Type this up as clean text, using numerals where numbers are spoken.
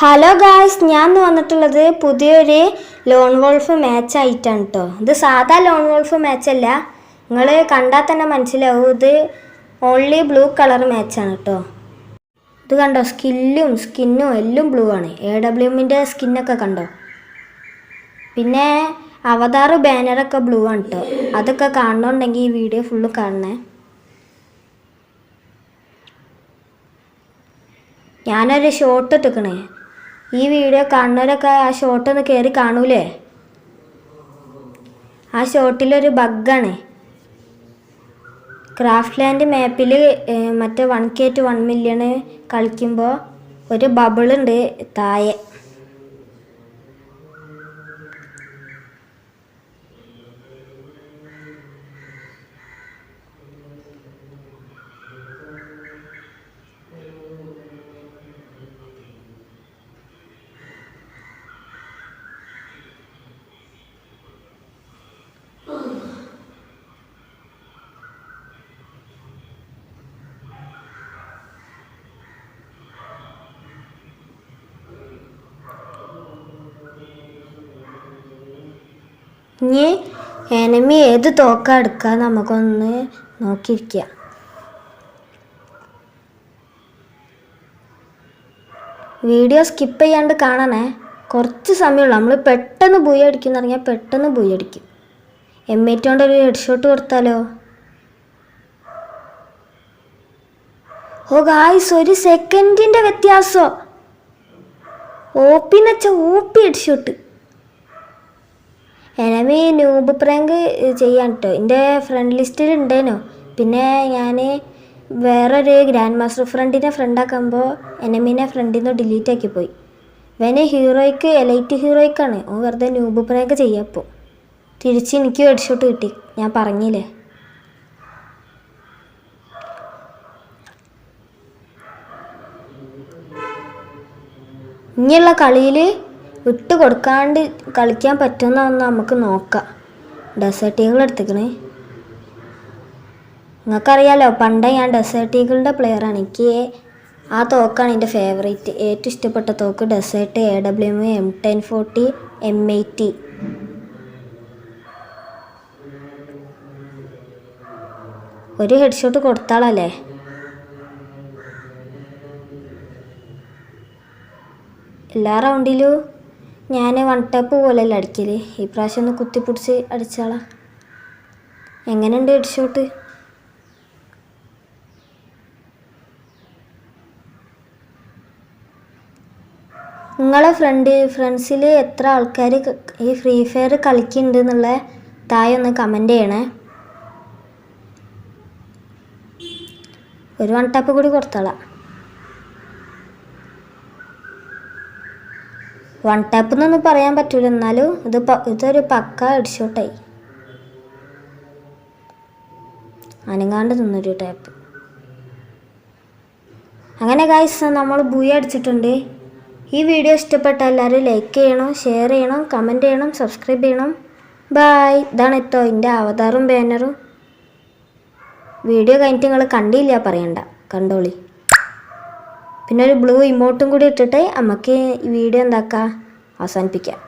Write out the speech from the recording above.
Hello guys, ഞാൻ വന്നിട്ടുള്ളത് പുതിയൊരു ലോൺ വോൾഫ് മാച്ച് ആയിട്ടാണ് കേട്ടോ. ഇത് സാധാ ലോൺ വോൾഫ് മാച്ചല്ല, നിങ്ങൾ കണ്ടാൽ തന്നെ മനസ്സിലാവും. ഇത് ഓൺലി ബ്ലൂ കളർ മാച്ചാണ് കേട്ടോ. ഇത് കണ്ടോ, സ്കിന്നും എല്ലാം ബ്ലൂ ആണ്. AWMൻ്റെ സ്കിന്നൊക്കെ കണ്ടോ. പിന്നെ അവതാർ ബാനറൊക്കെ ബ്ലൂ ആണ് കേട്ടോ. അതൊക്കെ കാണണമെന്നുണ്ടെങ്കിൽ ഈ വീഡിയോ ഫുള്ള് കാണണേ. ഞാനൊരു ഷോട്ട് ഇട്ടിക്കണേ. ഈ വീഡിയോ കാണുന്നവരൊക്കെ ആ ഷോട്ടൊന്ന് കയറി കാണൂലേ. ആ ഷോട്ടിലൊരു ബഗ്ഗാണ്. ക്രാഫ്റ്റ് ലാൻഡ് മാപ്പിൽ മറ്റേ 1K to 1 million കളിക്കുമ്പോൾ ഒരു ബബിളുണ്ട് താഴെ. ഇനി എനിമി ഏത് തോക്ക എടുക്കുക നമുക്കൊന്ന് നോക്കിയിരിക്കുക. വീഡിയോ സ്കിപ്പ് ചെയ്യാണ്ട് കാണണേ. കുറച്ച് സമയമുള്ളൂ. നമ്മൾ പെട്ടെന്ന് ബൂയി അടിക്കുന്ന പറഞ്ഞാൽ പെട്ടെന്ന് ബൂയി അടിക്കും. M8 കൊണ്ടൊരു ഹെഡ് ഷോട്ട് കൊടുത്താലോ. ഓ ഗായ്സ്, 1 സെക്കൻഡിൻ്റെ വ്യത്യാസം. OP എന്ന് വെച്ചാൽ OP head shot. Enemy noob prank ചെയ്യാൻ കേട്ടോ. എൻ്റെ ഫ്രണ്ട് ലിസ്റ്റിൽ ഉണ്ടേനോ. പിന്നെ ഞാൻ വേറൊരു ഗ്രാൻഡ് മാസ്റ്റർ ഫ്രണ്ടിനെ ഫ്രണ്ടാക്കുമ്പോൾ എനിമീനെ ഫ്രണ്ടിൽ നിന്ന് ഡിലീറ്റ് ആക്കി പോയി. ഇവന് ഹീറോയ്ക്ക് എലൈറ്റ് ഹീറോയ്ക്കാണ്. ഓൻ വെറുതെ ന്യൂബ് പ്രാങ്ക് ചെയ്യാപ്പോൾ തിരിച്ച് എനിക്ക് ഹെഡ്ഷോട്ട് കിട്ടി. ഞാൻ പറഞ്ഞില്ലേ. ഇനിയുള്ള കളിയിൽ വിട്ട് കൊടുക്കാണ്ട് കളിക്കാൻ പറ്റുന്നതെന്ന് നമുക്ക് നോക്കാം. ഡെസേർട്ട് ഈഗിൾ എടുത്തിക്കണേ. നിങ്ങൾക്കറിയാലോ, പണ്ടേ ഞാൻ ഡെസേർട്ട് ഈഗിളിൻ്റെ പ്ലെയറാണ്. എനിക്ക് ആ തോക്കാണ് എൻ്റെ ഫേവറേറ്റ്. ഏറ്റവും ഇഷ്ടപ്പെട്ട തോക്ക് ഡെസേർട്ട്, AWM, M1040, M80. ഒരു ഹെഡ് ഷോട്ട് കൊടുത്താളല്ലേ. എല്ലാ റൗണ്ടിലും ഞാൻ 1 ടാപ്പ് പോലെയല്ല അടിക്കൽ. ഈ പ്രാവശ്യം ഒന്ന് കുത്തിപ്പിടിച്ച് അടിച്ചാളാ. എങ്ങനെയുണ്ട് ഹെഡ് ഷോട്ട്? നിങ്ങളെ ഫ്രണ്ട്സിൽ എത്ര ആൾക്കാർ ഈ ഫ്രീ ഫയർ കളിക്കുന്നുണ്ട് എന്നുള്ള താഴെ ഒന്ന് കമൻറ്റ് ചെയ്യണേ. ഒരു 1 ടാപ്പ് കൂടി കൊടുത്താളാം. 1 ടാപ്പ് എന്നൊന്നും പറയാൻ പറ്റൂല, എന്നാലും ഇതൊരു പക്ക ഹെഡ് ഷോട്ടായി. അനങ്ങാണ്ട് നിന്നൊരു ടാപ്പ്. അങ്ങനെ ഗായ്സ്, നമ്മൾ ബൂയി അടിച്ചിട്ടുണ്ട്. ഈ വീഡിയോ ഇഷ്ടപ്പെട്ട എല്ലാവരും ലൈക്ക് ചെയ്യണം, ഷെയർ ചെയ്യണം, കമൻറ്റ് ചെയ്യണം, സബ്സ്ക്രൈബ് ചെയ്യണം. ബായ്. ഇതാണ് കേട്ടോ എൻ്റെ അവതാറും ബാനറും. വീഡിയോ കഴിഞ്ഞിട്ട് നിങ്ങൾ കണ്ടില്ല പറയണ്ട, കണ്ടോളി. പിന്നെ ഒരു ബ്ലൂ ഇമോട്ടും കൂടി ഇട്ടിട്ട് നമുക്ക് ഈ വീഡിയോ എന്താക്കാം അവസാനിപ്പിക്കാം.